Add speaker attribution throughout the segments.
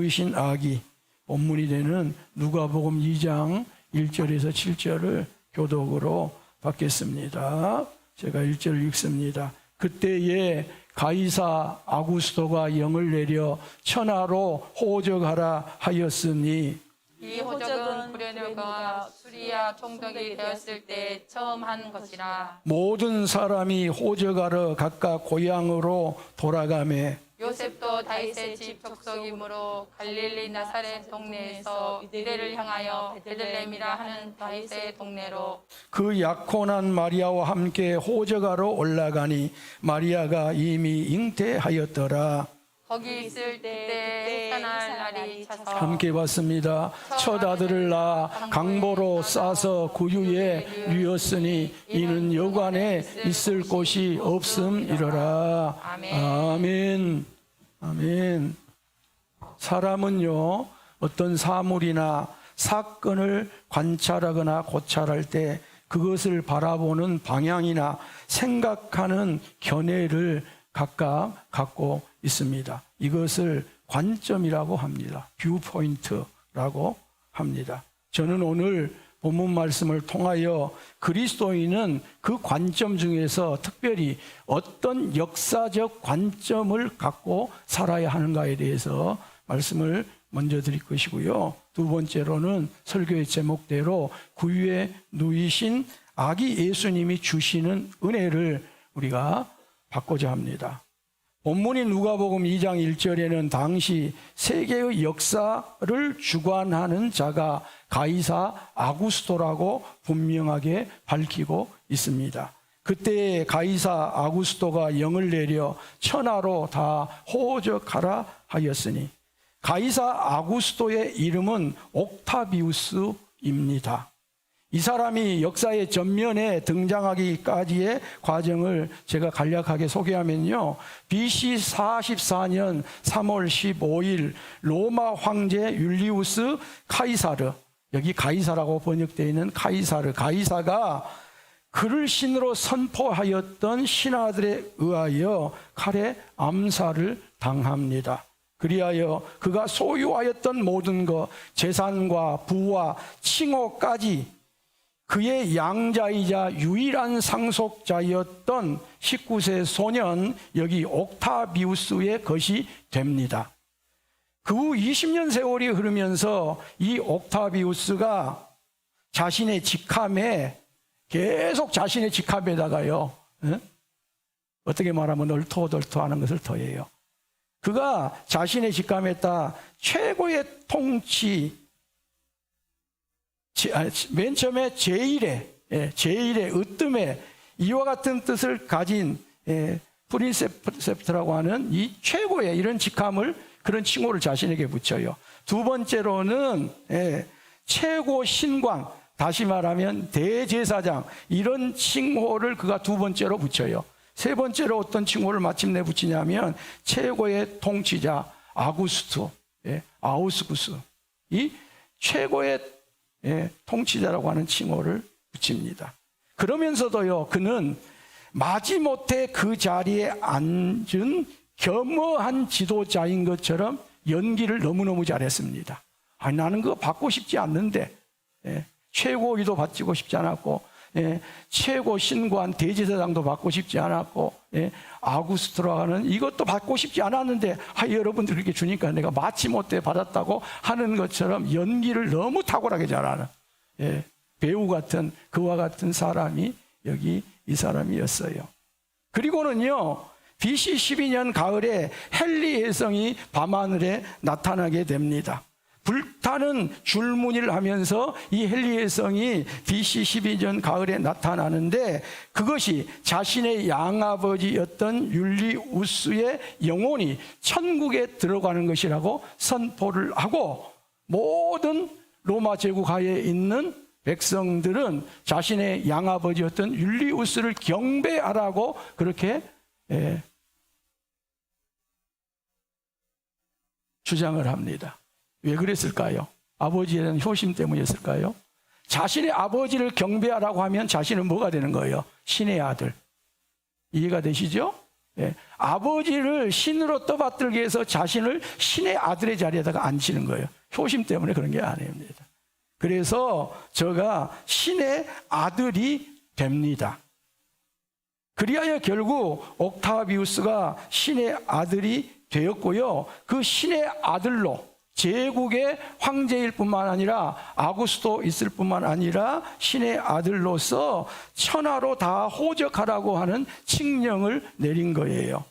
Speaker 1: 의신 아기, 본문이 되는 누가복음 2장 1절에서 7절을 교독으로 받겠습니다. 제가 1절을 읽습니다. 그때에 가이사 아구스토가 영을 내려 천하로 호적하라 하였으니,
Speaker 2: 이 호적은 구레네가 수리아 총독이 되었을 때 처음 한 것이라.
Speaker 1: 모든 사람이 호적하러 각각 고향으로 돌아가매
Speaker 2: 요셉도 다윗의 집 족속이므로 갈릴리 나사렛 동네에서 이대를 향하여 베들레헴이라 하는 다윗의 동네로
Speaker 1: 그 약혼한 마리아와 함께 호적하러 올라가니 마리아가 이미 잉태하였더라.
Speaker 2: 거기 있을 때 해산할 날이 차서
Speaker 1: 함께 봤습니다. 첫 아들을 낳아 강보로 싸서 구유에 뉘었으니 이는 여관에 있을 곳이 없음이러라. 아멘. 아멘. 사람은요, 어떤 사물이나 사건을 관찰하거나 고찰할 때 그것을 바라보는 방향이나 생각하는 견해를 각각 갖고 있습니다. 이것을 관점이라고 합니다. 뷰포인트라고 합니다. 저는 오늘 본문 말씀을 통하여 그리스도인은 그 관점 중에서 특별히 어떤 역사적 관점을 갖고 살아야 하는가에 대해서 말씀을 먼저 드릴 것이고요. 두 번째로는 설교의 제목대로 구유에 누이신 아기 예수님이 주시는 은혜를 우리가 받고자 합니다. 본문인 누가복음 2장 1절에는 당시 세계의 역사를 주관하는 자가 가이사 아구스토라고 분명하게 밝히고 있습니다. 그때 가이사 아구스토가 영을 내려 천하로 다 호적하라 하였으니, 가이사 아구스토의 이름은 옥타비우스입니다. 이 사람이 역사의 전면에 등장하기까지의 과정을 제가 간략하게 소개하면요, BC 44년 3월 15일 로마 황제 율리우스 카이사르, 여기 가이사라고 번역되어 있는 가이사가 그를 신으로 선포하였던 신하들에 의하여 칼에 암살을 당합니다. 그리하여 그가 소유하였던 모든 것, 재산과 부와 칭호까지 그의 양자이자 유일한 상속자였던 19세 소년, 여기 옥타비우스의 것이 됩니다. 그 후 20년 세월이 흐르면서 이 옥타비우스가 자신의 직함에 계속 자신의 직함에다가요, 어떻게 말하면 얼토덜토하는 것을 더해요. 그가 자신의 직함에다 최고의 통치, 맨 처음에 제1의 으뜸에 이와 같은 뜻을 가진 프린세프트라고 하는 이 최고의 이런 직함을, 그런 칭호를 자신에게 붙여요. 두 번째로는 최고 신관, 다시 말하면 대제사장, 이런 칭호를 그가 두 번째로 붙여요. 세 번째로 어떤 칭호를 마침내 붙이냐면 최고의 통치자 아우스구스, 이 최고의 통치자라고 하는 칭호를 붙입니다. 그러면서도요, 그는 마지못해 그 자리에 앉은 겸허한 지도자인 것처럼 연기를 너무너무 잘했습니다. 아니, 나는 그거 받고 싶지 않는데, 최고위도 받고 싶지 않았고, 최고 신관 대제사장도 받고 싶지 않았고, 아구스토라고 하는 이것도 받고 싶지 않았는데, 여러분들 그렇게 주니까 내가 마지못해 받았다고 하는 것처럼 연기를 너무 탁월하게 잘하는 배우 같은, 그와 같은 사람이 여기 이 사람이었어요. 그리고는요, BC 12년 가을에 헨리 혜성이 밤하늘에 나타나게 됩니다. 불타는 줄무늬를 하면서 이 헨리 혜성이 BC 12년 가을에 나타나는데, 그것이 자신의 양아버지였던 율리우스의 영혼이 천국에 들어가는 것이라고 선포를 하고, 모든 로마 제국 하에 있는 백성들은 자신의 양아버지였던 율리우스를 경배하라고 그렇게 주장을 합니다. 왜 그랬을까요? 아버지에 대한 효심 때문이었을까요? 자신의 아버지를 경배하라고 하면 자신은 뭐가 되는 거예요? 신의 아들. 이해가 되시죠? 예, 아버지를 신으로 떠받들기 위해서 자신을 신의 아들의 자리에다가 앉히는 거예요. 효심 때문에 그런 게 아닙니다. 그래서 저가 신의 아들이 됩니다. 그리하여 결국 옥타비우스가 신의 아들이 되었고요. 그 신의 아들로 제국의 황제일 뿐만 아니라 아구스도 있을 뿐만 아니라 신의 아들로서 천하로 다 호적하라고 하는 칙령을 내린 거예요.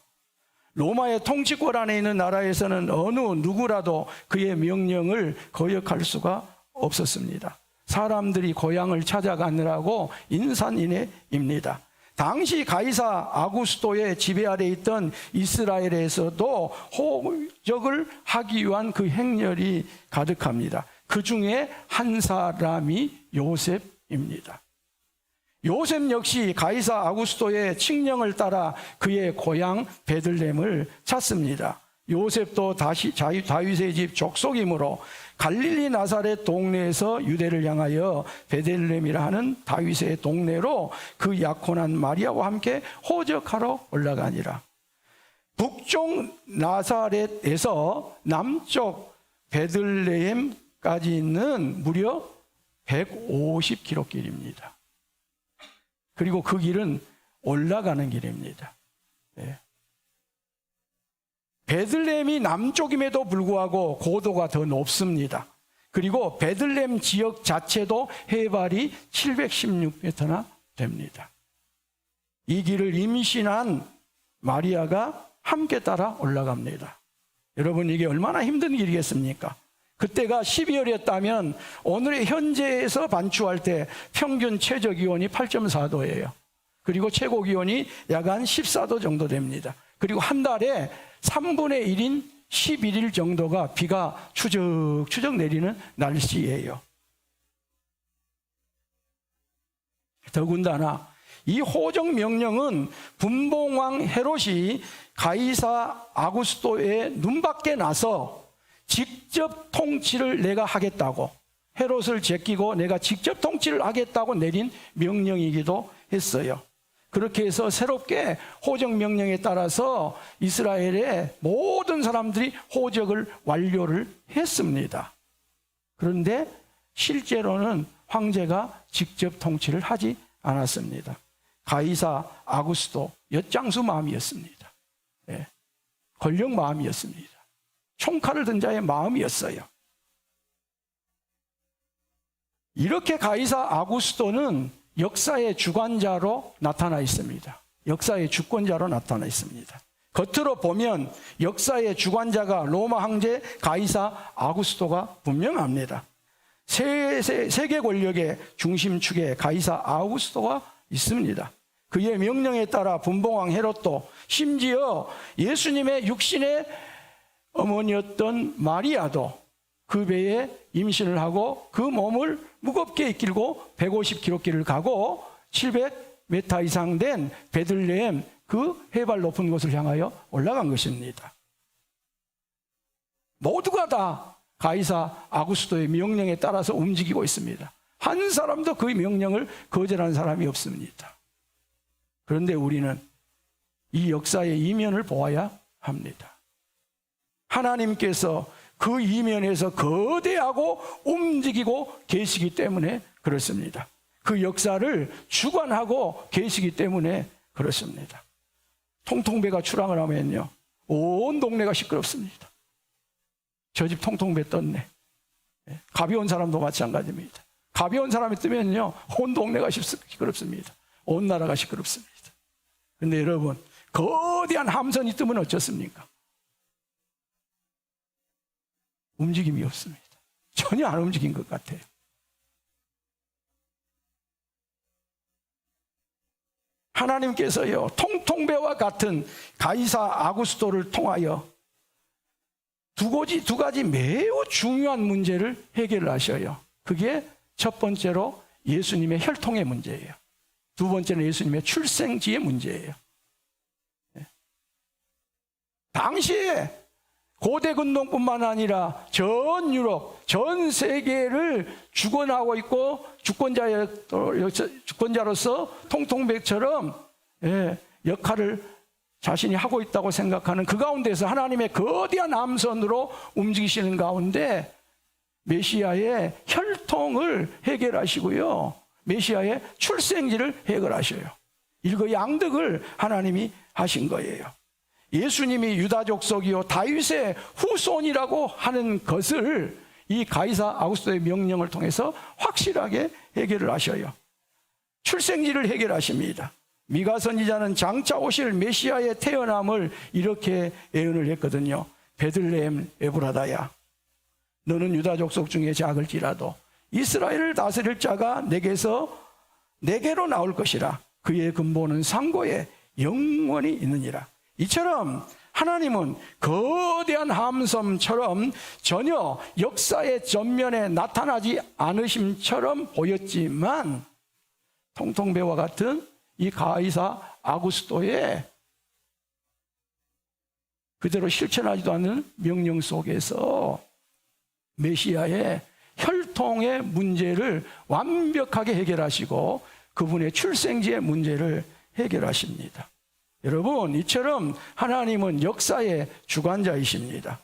Speaker 1: 로마의 통치권 안에 있는 나라에서는 어느 누구라도 그의 명령을 거역할 수가 없었습니다. 사람들이 고향을 찾아가느라고 인산인해입니다. 당시 가이사 아구스도의 지배 아래 있던 이스라엘에서도 호적을 하기 위한 그 행렬이 가득합니다. 그 중에 한 사람이 요셉입니다. 요셉 역시 가이사 아구스도의 칙령을 따라 그의 고향 베들레헴을 찾습니다. 요셉도 다시 다윗의 집 족속이므로 갈릴리 나사렛 동네에서 유대를 향하여 베들레헴이라 하는 다윗의 동네로 그 약혼한 마리아와 함께 호적하러 올라가니라. 북쪽 나사렛에서 남쪽 베들레헴까지 있는 무려 150km 길입니다. 그리고 그 길은 올라가는 길입니다. 네. 베들레헴이 남쪽임에도 불구하고 고도가 더 높습니다. 그리고 베들레헴 지역 자체도 해발이 716m나 됩니다. 이 길을 임신한 마리아가 함께 따라 올라갑니다. 여러분, 이게 얼마나 힘든 길이겠습니까? 그때가 12월이었다면 오늘의 현재에서 반추할 때 평균 최저 기온이 8.4도예요. 그리고 최고 기온이 약 한 14도 정도 됩니다. 그리고 한 달에 3분의 1인 11일 정도가 비가 추적추적 내리는 날씨예요. 더군다나 이 호적 명령은 분봉왕 헤롯이 가이사 아구스도의 눈밖에 나서 직접 통치를 내가 하겠다고, 헤롯을 제끼고 내가 직접 통치를 하겠다고 내린 명령이기도 했어요. 그렇게 해서 새롭게 호적 명령에 따라서 이스라엘의 모든 사람들이 호적을 완료를 했습니다. 그런데 실제로는 황제가 직접 통치를 하지 않았습니다. 가이사 아구스도 엿장수 마음이었습니다. 네. 권력 마음이었습니다. 총칼을 든 자의 마음이었어요. 이렇게 가이사 아구스도는 역사의 주관자로 나타나 있습니다. 역사의 주권자로 나타나 있습니다. 겉으로 보면 역사의 주관자가 로마 황제 가이사 아구스도가 분명합니다. 세계 권력의 중심축에 가이사 아구스도가 있습니다. 그의 명령에 따라 분봉왕 헤롯도, 심지어 예수님의 육신의 어머니였던 마리아도 그 배에 임신을 하고 그 몸을 무겁게 이끌고 150km 길을 가고 700m 이상 된 베들레헴 그 해발 높은 곳을 향하여 올라간 것입니다. 모두가 다 가이사 아구스도의 명령에 따라서 움직이고 있습니다. 한 사람도 그 명령을 거절한 사람이 없습니다. 그런데 우리는 이 역사의 이면을 보아야 합니다. 하나님께서 그 이면에서 거대하고 움직이고 계시기 때문에 그렇습니다. 그 역사를 주관하고 계시기 때문에 그렇습니다. 통통배가 출항을 하면요, 온 동네가 시끄럽습니다. 저 집 통통배 떴네. 가벼운 사람도 마찬가지입니다. 가벼운 사람이 뜨면요, 온 동네가 시끄럽습니다. 온 나라가 시끄럽습니다. 그런데 여러분, 거대한 함선이 뜨면 어쩌습니까? 움직임이 없습니다. 전혀 안 움직인 것 같아요. 하나님께서요, 통통배와 같은 가이사 아구스도를 통하여 두 가지 매우 중요한 문제를 해결하셔요. 그게 첫 번째로 예수님의 혈통의 문제예요. 두 번째는 예수님의 출생지의 문제예요. 당시에 고대 근동뿐만 아니라 전 유럽, 전 세계를 주권하고 있고 주권자로서 통통배처럼 역할을 자신이 하고 있다고 생각하는 그 가운데서 하나님의 거대한 암선으로 움직이시는 가운데 메시아의 혈통을 해결하시고요, 메시아의 출생지를 해결하셔요. 일거양득을 하나님이 하신 거예요. 예수님이 유다 족속이요 다윗의 후손이라고 하는 것을 이 가이사 아구스토의 명령을 통해서 확실하게 해결을 하셔요. 출생지를 해결하십니다. 미가 선지자는 장차 오실 메시아의 태어남을 이렇게 예언을 했거든요. 베들레헴 에브라다야, 너는 유다 족속 중에 작을지라도 이스라엘을 다스릴 자가 내게로 나올 것이라. 그의 근본은 상고에 영원히 있느니라. 이처럼 하나님은 거대한 함섬처럼 전혀 역사의 전면에 나타나지 않으심처럼 보였지만 통통배와 같은 이 가이사 아구스토의 그대로 실천하지도 않는 명령 속에서 메시아의 혈통의 문제를 완벽하게 해결하시고 그분의 출생지의 문제를 해결하십니다. 여러분, 이처럼 하나님은 역사의 주관자이십니다.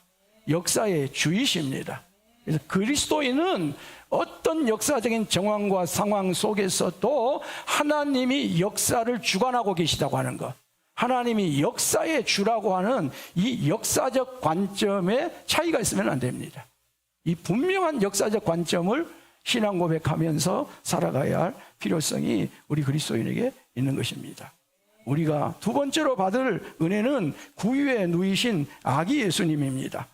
Speaker 1: 역사의 주이십니다. 그래서 그리스도인은 어떤 역사적인 정황과 상황 속에서도 하나님이 역사를 주관하고 계시다고 하는 것, 하나님이 역사의 주라고 하는 이 역사적 관점에 차이가 있으면 안 됩니다. 이 분명한 역사적 관점을 신앙 고백하면서 살아가야 할 필요성이 우리 그리스도인에게 있는 것입니다. 우리가 두 번째로 받을 은혜는 구유에 누이신 아기 예수님입니다.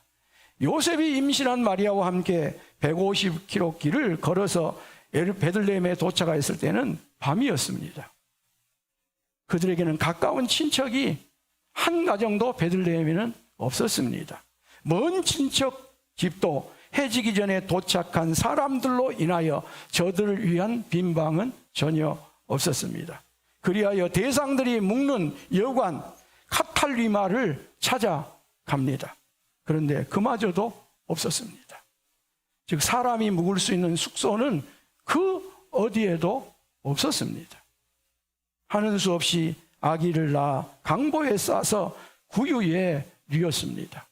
Speaker 1: 요셉이 임신한 마리아와 함께 150km 길을 걸어서 베들레헴에 도착했을 때는 밤이었습니다. 그들에게는 가까운 친척이 한 가정도 베들레헴에는 없었습니다. 먼 친척 집도 해지기 전에 도착한 사람들로 인하여 저들을 위한 빈방은 전혀 없었습니다. 그리하여 대상들이 묵는 여관 카탈리마를 찾아갑니다. 그런데 그마저도 없었습니다. 즉 사람이 묵을 수 있는 숙소는 그 어디에도 없었습니다. 하는 수 없이 아기를 낳아 강보에 싸서 구유에 뉘었습니다.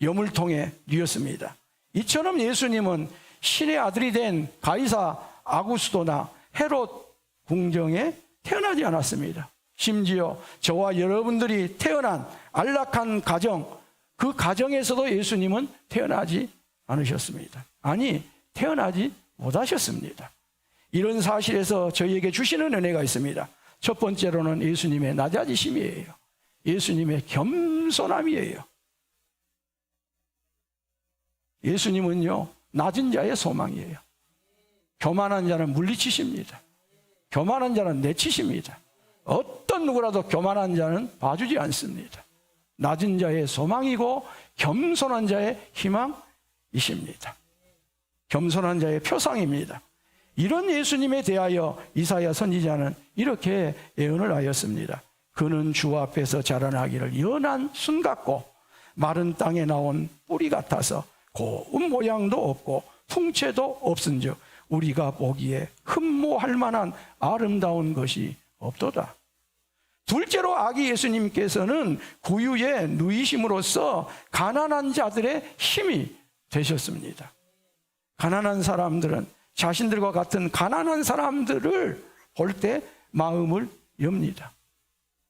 Speaker 1: 여물통에 뉘었습니다. 이처럼 예수님은 신의 아들이 된 가이사 아구스토나 헤롯 궁정에 태어나지 않았습니다. 심지어 저와 여러분들이 태어난 안락한 가정, 그 가정에서도 예수님은 태어나지 않으셨습니다. 아니, 태어나지 못하셨습니다. 이런 사실에서 저희에게 주시는 은혜가 있습니다. 첫 번째로는 예수님의 낮아지심이에요. 예수님의 겸손함이에요. 예수님은요, 낮은 자의 소망이에요. 교만한 자는 물리치십니다. 교만한 자는 내치십니다. 어떤 누구라도 교만한 자는 봐주지 않습니다. 낮은 자의 소망이고 겸손한 자의 희망이십니다. 겸손한 자의 표상입니다. 이런 예수님에 대하여 이사야 선지자는 이렇게 예언을 하였습니다. 그는 주 앞에서 자라나기를 연한 순 같고 마른 땅에 나온 뿌리 같아서 고운 모양도 없고 풍채도 없은즉 우리가 보기에 흠모할 만한 아름다운 것이 없도다. 둘째로 아기 예수님께서는 구유에 누이심으로써 가난한 자들의 힘이 되셨습니다. 가난한 사람들은 자신들과 같은 가난한 사람들을 볼 때 마음을 엽니다.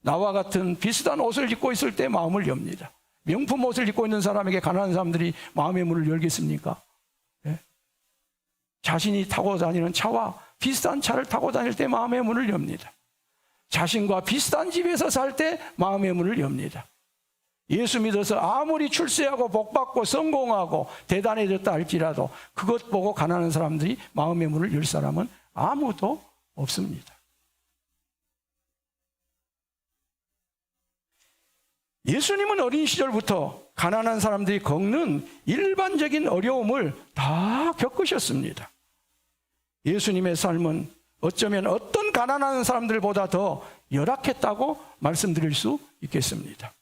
Speaker 1: 나와 같은 비슷한 옷을 입고 있을 때 마음을 엽니다. 명품 옷을 입고 있는 사람에게 가난한 사람들이 마음의 문을 열겠습니까? 네? 자신이 타고 다니는 차와 비슷한 차를 타고 다닐 때 마음의 문을 엽니다. 자신과 비슷한 집에서 살 때 마음의 문을 엽니다. 예수 믿어서 아무리 출세하고 복받고 성공하고 대단해졌다 할지라도 그것 보고 가난한 사람들이 마음의 문을 열 사람은 아무도 없습니다. 예수님은 어린 시절부터 가난한 사람들이 겪는 일반적인 어려움을 다 겪으셨습니다. 예수님의 삶은 어쩌면 어떤 가난한 사람들보다 더 열악했다고 말씀드릴 수 있겠습니다.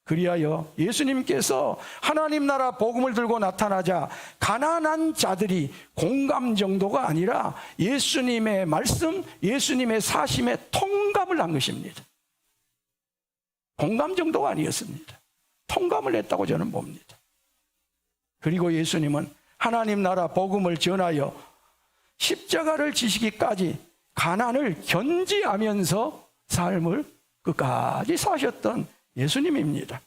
Speaker 1: 그리하여 예수님께서 하나님 나라 복음을 들고 나타나자 가난한 자들이 공감 정도가 아니라 예수님의 말씀, 예수님의 사심에 통감을 한 것입니다. 공감 정도가 아니었습니다. 통감을 했다고 저는 봅니다. 그리고 예수님은 하나님 나라 복음을 전하여 십자가를 지시기까지 가난을 견지하면서 삶을 끝까지 사셨던 예수님입니다.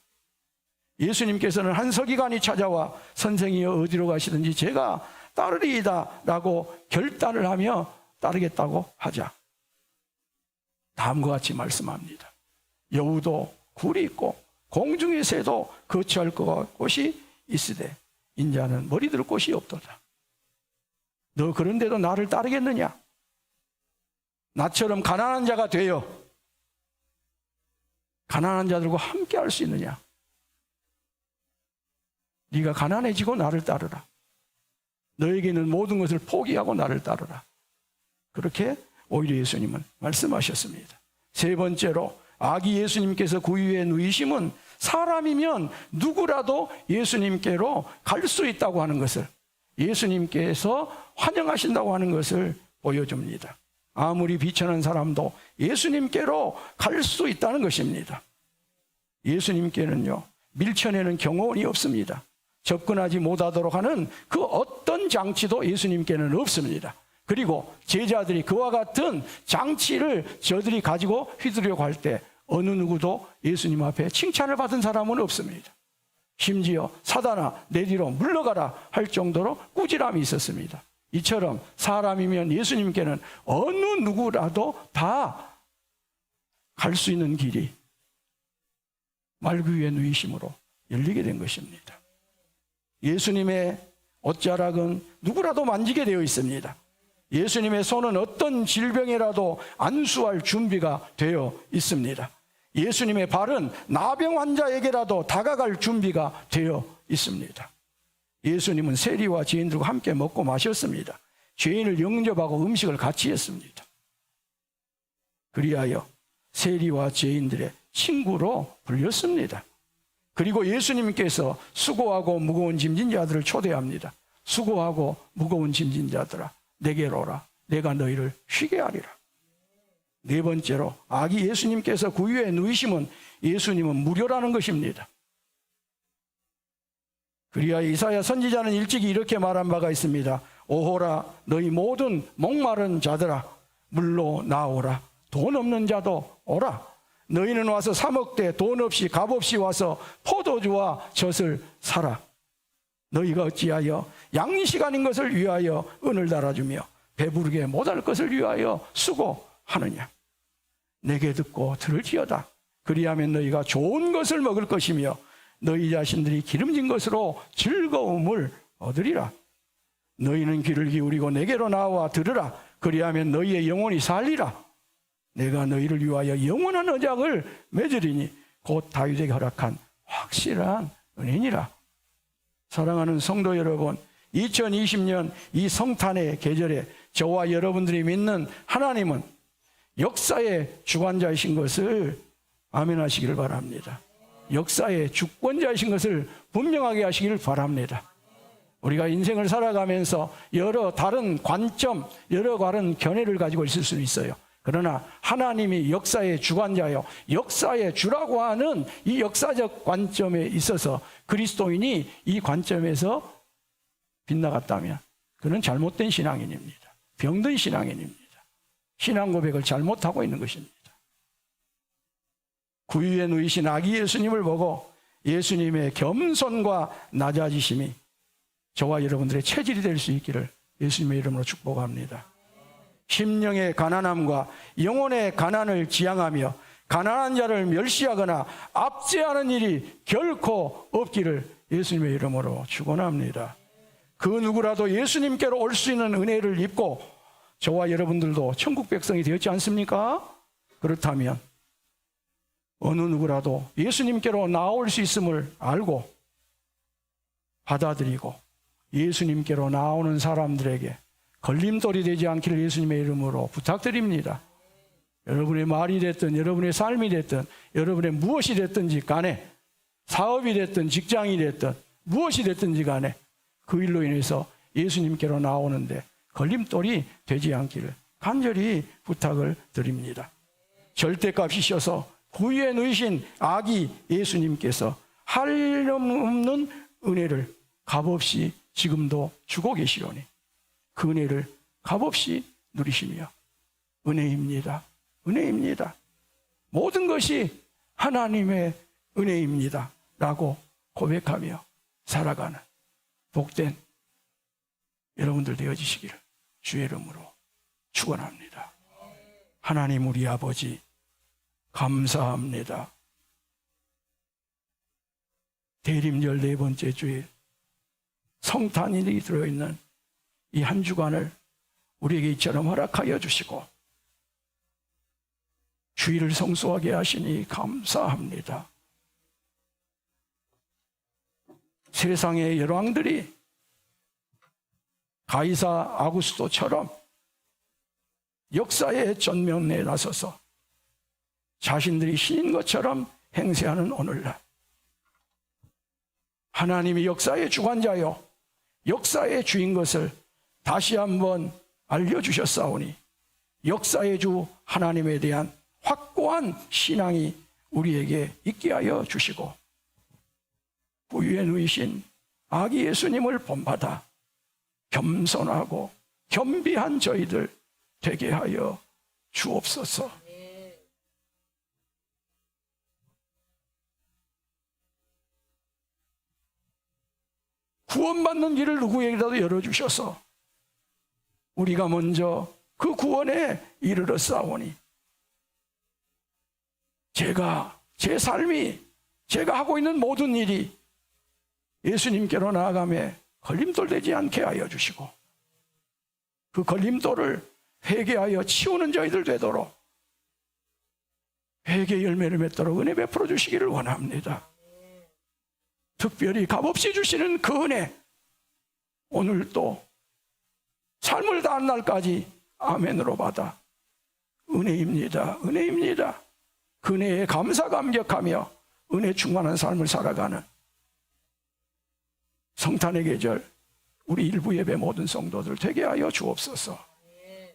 Speaker 1: 예수님께서는 한 서기관이 찾아와 선생이여 어디로 가시든지 제가 따르리이다 라고 결단을 하며 따르겠다고 하자 다음과 같이 말씀합니다. 여우도 굴이 있고 공중의 새도 거처할 곳이 있으되 인자는 머리 들 곳이 없도다. 너 그런데도 나를 따르겠느냐? 나처럼 가난한 자가 되어 가난한 자들과 함께 할 수 있느냐? 네가 가난해지고 나를 따르라. 너에게는 모든 것을 포기하고 나를 따르라. 그렇게 오히려 예수님은 말씀하셨습니다. 세 번째로 아기 예수님께서 그 위에 누이심은 사람이면 누구라도 예수님께로 갈 수 있다고 하는 것을, 예수님께서 환영하신다고 하는 것을 보여줍니다. 아무리 비천한 사람도 예수님께로 갈 수 있다는 것입니다. 예수님께는요, 밀쳐내는 경호원이 없습니다. 접근하지 못하도록 하는 그 어떤 장치도 예수님께는 없습니다. 그리고 제자들이 그와 같은 장치를 저들이 가지고 휘두르려고 할 때 어느 누구도 예수님 앞에 칭찬을 받은 사람은 없습니다. 심지어 사단아 내 뒤로 물러가라 할 정도로 꾸지람이 있었습니다. 이처럼 사람이면 예수님께는 어느 누구라도 다 갈 수 있는 길이 말구 위에 누이심으로 열리게 된 것입니다. 예수님의 옷자락은 누구라도 만지게 되어 있습니다. 예수님의 손은 어떤 질병이라도 안수할 준비가 되어 있습니다. 예수님의 발은 나병 환자에게라도 다가갈 준비가 되어 있습니다. 예수님은 세리와 죄인들과 함께 먹고 마셨습니다. 죄인을 영접하고 음식을 같이 했습니다. 그리하여 세리와 죄인들의 친구로 불렸습니다. 그리고 예수님께서 수고하고 무거운 짐진 자들을 초대합니다. 수고하고 무거운 짐진 자들아 내게로 오라. 내가 너희를 쉬게 하리라. 네 번째로 아기 예수님께서 그 위에 누이심은 예수님은 무료라는 것입니다. 그리하여 이사야 선지자는 일찍이 이렇게 말한 바가 있습니다. 오호라 너희 모든 목마른 자들아 물로 나오라. 돈 없는 자도 오라. 너희는 와서 사 먹되 돈 없이 값 없이 와서 포도주와 젖을 사라. 너희가 어찌하여 양식 아닌 것을 위하여 은을 달아주며 배부르게 못할 것을 위하여 수고하느냐. 내게 듣고 들을지어다. 그리하면 너희가 좋은 것을 먹을 것이며 너희 자신들이 기름진 것으로 즐거움을 얻으리라. 너희는 귀를 기울이고 내게로 나와 들으라. 그리하면 너희의 영혼이 살리라. 내가 너희를 위하여 영원한 언약을 맺으리니 곧 다윗에게 허락한 확실한 은혜니라. 사랑하는 성도 여러분, 2020년 이 성탄의 계절에 저와 여러분들이 믿는 하나님은 역사의 주관자이신 것을 아멘하시기를 바랍니다. 역사의 주권자이신 것을 분명하게 하시기를 바랍니다. 우리가 인생을 살아가면서 여러 다른 관점, 여러 다른 견해를 가지고 있을 수 있어요. 그러나 하나님이 역사의 주관자요, 역사의 주라고 하는 이 역사적 관점에 있어서 그리스도인이 이 관점에서 빗나갔다면 그는 잘못된 신앙인입니다. 병든 신앙인입니다. 신앙 고백을 잘못하고 있는 것입니다. 구유에 누이신 아기 예수님을 보고 예수님의 겸손과 낮아지심이 저와 여러분들의 체질이 될 수 있기를 예수님의 이름으로 축복합니다. 심령의 가난함과 영혼의 가난을 지향하며 가난한 자를 멸시하거나 압제하는 일이 결코 없기를 예수님의 이름으로 축원합니다. 그 누구라도 예수님께로 올 수 있는 은혜를 입고 저와 여러분들도 천국 백성이 되었지 않습니까? 그렇다면 어느 누구라도 예수님께로 나올 수 있음을 알고 받아들이고 예수님께로 나오는 사람들에게 걸림돌이 되지 않기를 예수님의 이름으로 부탁드립니다. 여러분의 말이 됐든 여러분의 삶이 됐든 여러분의 무엇이 됐든지 간에 사업이 됐든 직장이 됐든 무엇이 됐든지 간에 그 일로 인해서 예수님께로 나오는데 걸림돌이 되지 않기를 간절히 부탁을 드립니다. 절대값이셔서 부위에 누이신 아기 예수님께서 한량없는 은혜를 값없이 지금도 주고 계시오니 그 은혜를 값없이 누리시며 은혜입니다. 은혜입니다. 모든 것이 하나님의 은혜입니다. 라고 고백하며 살아가는 복된 여러분들 되어지시기를 주의 이름으로 축원합니다. 하나님 우리 아버지 감사합니다. 대림절 4번째 주일 성탄일이 들어있는 이 한 주간을 우리에게 이처럼 허락하여 주시고 주일을 성수하게 하시니 감사합니다. 세상의 열왕들이 가이사 아구스토처럼 역사의 전면에 나서서 자신들이 신인 것처럼 행세하는 오늘날 하나님이 역사의 주관자요 역사의 주인 것을 다시 한번 알려주셨사오니 역사의 주 하나님에 대한 확고한 신앙이 우리에게 있게 하여 주시고 부위에 누이신 아기 예수님을 본받아 겸손하고 겸비한 저희들 되게 하여 주옵소서. 구원받는 길을 누구에게라도 열어주셔서 우리가 먼저 그 구원에 이르렀사오니 제 삶이 제가 하고 있는 모든 일이 예수님께로 나아가며 걸림돌 되지 않게 하여 주시고 그 걸림돌을 회개하여 치우는 저희들 되도록 회개 열매를 맺도록 은혜 베풀어 주시기를 원합니다. 특별히 값없이 주시는 그 은혜 오늘 또 삶을 다한 날까지 아멘으로 받아 은혜입니다. 은혜입니다. 그 은혜에 감사 감격하며 은혜 충만한 삶을 살아가는 성탄의 계절 우리 일부 예배 모든 성도들 되게 하여 주옵소서.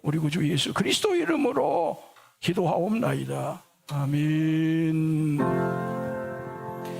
Speaker 1: 우리 구주 예수 그리스도 이름으로 기도하옵나이다. 아멘.